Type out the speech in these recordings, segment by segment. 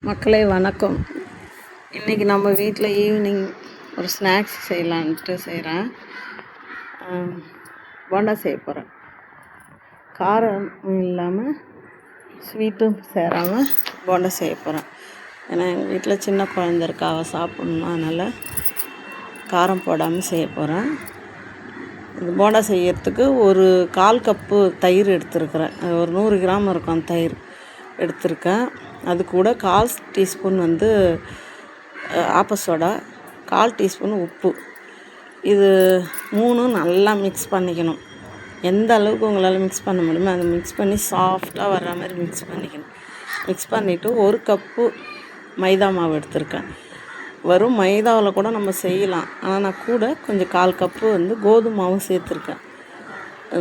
மக்களே வணக்கம். இன்றைக்கி நம்ம வீட்டில் ஈவினிங் ஒரு ஸ்நாக்ஸ் செய்யலான்ட்டு செய்கிறேன். போண்டா செய்ய போகிறேன். காரம் இல்லாமல் ஸ்வீட்டும் சேராமல் போண்டா செய்ய போகிறேன். ஏன்னா எங்கள் வீட்டில் சின்ன குழந்த இருக்கா, அவள் சாப்பிட்ணும், அதனால் காரம் போடாமல் செய்ய போகிறேன். இது போண்டா செய்யறதுக்கு ஒரு 1/4 கப்பு தயிர் எடுத்துருக்குறேன். ஒரு 100 கிராம் இருக்கும் தயிர் எடுத்திருக்கேன். அது கூட 1/4 டீஸ்பூன் ஆப்ப சோடா, 1/4 டீஸ்பூன் உப்பு. இது 3 நல்லா மிக்ஸ் பண்ணிக்கணும். எந்த அளவுக்கு உங்களால் மிக்ஸ் பண்ண முடியுமோ அதை மிக்ஸ் பண்ணி சாஃப்டாக வர்ற மாதிரி மிக்ஸ் பண்ணிக்கணும். மிக்ஸ் பண்ணிவிட்டு 1 கப்பு மைதா மாவு எடுத்திருக்கேன். வெறும் மைதாவில் கூட நம்ம செய்யலாம், ஆனால் நான் கூட கொஞ்சம் 1/4 கப்பு கோதுமை மாவும் சேர்த்துருக்கேன்.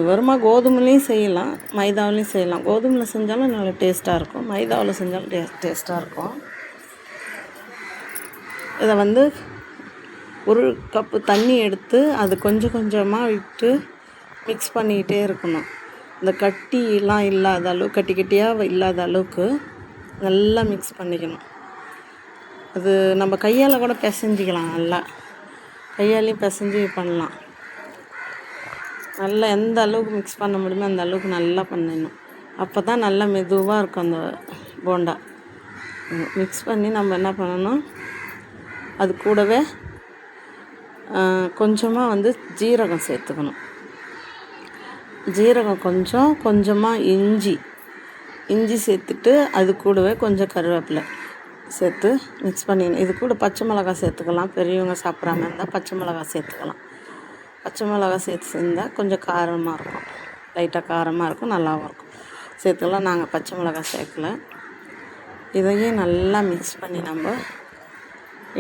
வெறுமா கோதுமைலையும் செய்யலாம், மைதாவிலையும் செய்யலாம். கோதுமையில் செஞ்சாலும் நல்லா டேஸ்ட்டாக இருக்கும், மைதாவில் செஞ்சாலும் டேஸ்ட்டாக இருக்கும். இதை 1 கப்பு தண்ணி எடுத்து அது கொஞ்சம் கொஞ்சமாக விட்டு மிக்ஸ் பண்ணிக்கிட்டே இருக்கணும். இந்த கட்டிலாம் இல்லாத அளவு, கட்டியாக இல்லாத அளவுக்கு நல்லா மிக்ஸ் பண்ணிக்கணும். அது நம்ம கையால் கூட பிசைஞ்சிக்கலாம், நல்லா கையாலையும் பிசைஞ்சு பண்ணலாம். நல்லா எந்த அளவுக்கு மிக்ஸ் பண்ண முடியுமோ அந்த அளவுக்கு நல்லா பண்ணிடணும். அப்போ தான் நல்லா மெதுவாக இருக்கும் அந்த போண்டா. மிக்ஸ் பண்ணி நம்ம என்ன பண்ணணும், அது கூடவே கொஞ்சமாக ஜீரகம் சேர்த்துக்கணும். ஜீரகம் கொஞ்சமாக இஞ்சி சேர்த்துட்டு அது கூடவே கொஞ்சம் கருவேப்பிலை சேர்த்து மிக்ஸ் பண்ணிக்கணும். இது கூட பச்சை மிளகாய் சேர்த்துக்கலாம். பெரியவங்க சாப்பிட்றாம இருந்தால் பச்சை மிளகாய் சேர்த்துக்கலாம். பச்சை மிளகாய் சேர்த்து செஞ்சால் கொஞ்சம் காரமாக இருக்கும், லைட்டாக காரமாக இருக்கும், நல்லாவும் இருக்கும். சேர்த்துக்கலாம். நாங்கள் பச்சை மிளகாய் சேர்க்கல. இதையும் நல்லா மிக்ஸ் பண்ணி நம்ம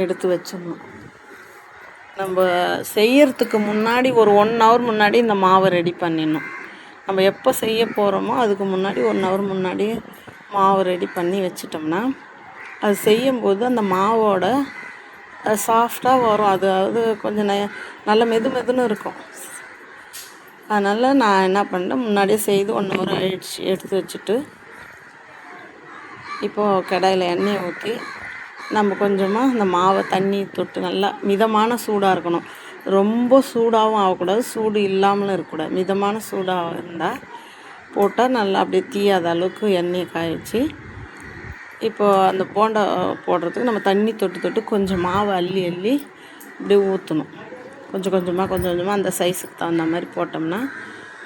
எடுத்து வச்சிடணும். நம்ம செய்யறதுக்கு முன்னாடி ஒரு 1 ஹவர் முன்னாடி இந்த மாவை ரெடி பண்ணிடணும். நம்ம எப்போ செய்ய போகிறோமோ அதுக்கு முன்னாடி 1 ஹவர் முன்னாடியே மாவு ரெடி பண்ணி வச்சிட்டோம்னா அது செய்யும்போது அந்த மாவோட சாஃப்டாக வரும். அதாவது கொஞ்சம் நல்ல மெதுன்னு இருக்கும். அதனால் நான் என்ன பண்ணேன், முன்னாடியே செய்து 1 ஹவர் ஆயிடுச்சு எடுத்து வச்சுட்டு, இப்போது கடாயில் எண்ணெயை ஊற்றி நம்ம கொஞ்சமாக இந்த மாவை தண்ணி தொட்டு நல்லா மிதமான சூடாக இருக்கணும். ரொம்ப சூடாகவும் ஆகக்கூடாது, சூடு இல்லாமலும் இருக்கக்கூடாது. மிதமான சூடாக இருந்தால் போட்டால் நல்லா அப்படியே தீயாத அளவுக்கு எண்ணெயை காய வச்சு, இப்போது அந்த போண்டா போடுறதுக்கு நம்ம தண்ணி தொட்டு கொஞ்சம் மாவை அள்ளி இப்படியே ஊற்றணும். கொஞ்சம் கொஞ்சமாக அந்த சைஸுக்கு தகுந்த மாதிரி போட்டோம்னா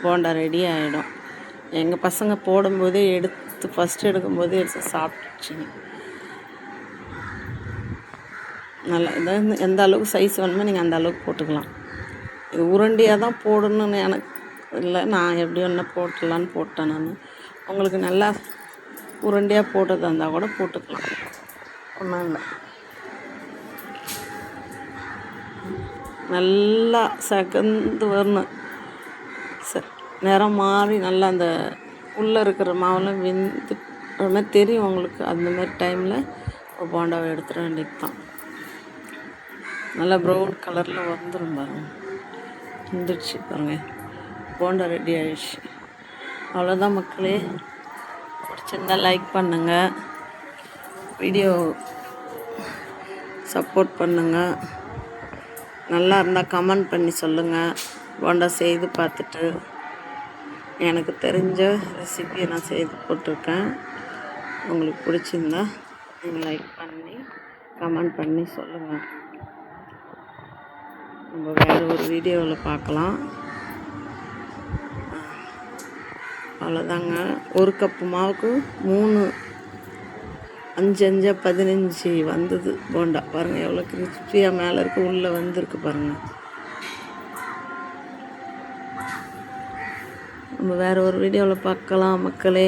போண்டா ரெடி ஆகிடும். எங்கள் பசங்க போடும்போதே ஃபஸ்ட்டு எடுக்கும்போதே எடுத்து சாப்பிட்டுச்சுங்க. நல்லா இதாக எந்த அளவுக்கு சைஸ் வேணுமோ நீங்கள் அந்த அளவுக்கு போட்டுக்கலாம். இது உருண்டையாக தான் போடணும்னு எனக்கு இல்லை, நான் எப்படி ஒன்றா போட்டலான்னு போட்டேன். நான் உங்களுக்கு நல்லா உருண்டையாக போட்டதாக இருந்தால் கூட போட்டுக்கலாம், ஒன்றும் இல்லை. நல்லா சகந்து வரணும், நிறம் மாறி நல்லா அந்த உள்ளே இருக்கிற மாவெல்லாம் வெந்து மாதிரி தெரியும் உங்களுக்கு. அந்த மாதிரி டைமில் போண்டாவை எடுத்துட வேண்டியது தான். நல்லா ப்ரௌன் கலரில் வந்துடும் பாருங்கள், வந்துடுச்சு பாருங்கள், போண்டா ரெடி ஆகிடுச்சு. அவ்வளோதான் மக்களே. பிடிச்சிருந்தால் லைக் பண்ணுங்கள், வீடியோ சப்போர்ட் பண்ணுங்கள். நல்லா இருந்தால் கமெண்ட் பண்ணி சொல்லுங்கள். போண்டா செய்து பார்த்துட்டு எனக்கு தெரிஞ்ச ரெசிபியை நான் செய்து போட்டிருக்கேன். உங்களுக்கு பிடிச்சிருந்தா நீங்கள் லைக் பண்ணி கமெண்ட் பண்ணி சொல்லுங்கள். நம்ம வேறு ஒரு வீடியோவில் பார்க்கலாம். அவ்வளோதாங்க. 1 கப்பு மாவுக்கு 3 5 15 வந்தது போண்டா. பாருங்கள் எவ்வளோ கிறிஸ்பியாக மேலே இருக்குது, உள்ளே வந்திருக்கு பாருங்கள். நம்ம வேறு ஒரு வீடியோவில் பார்க்கலாம் மக்களே.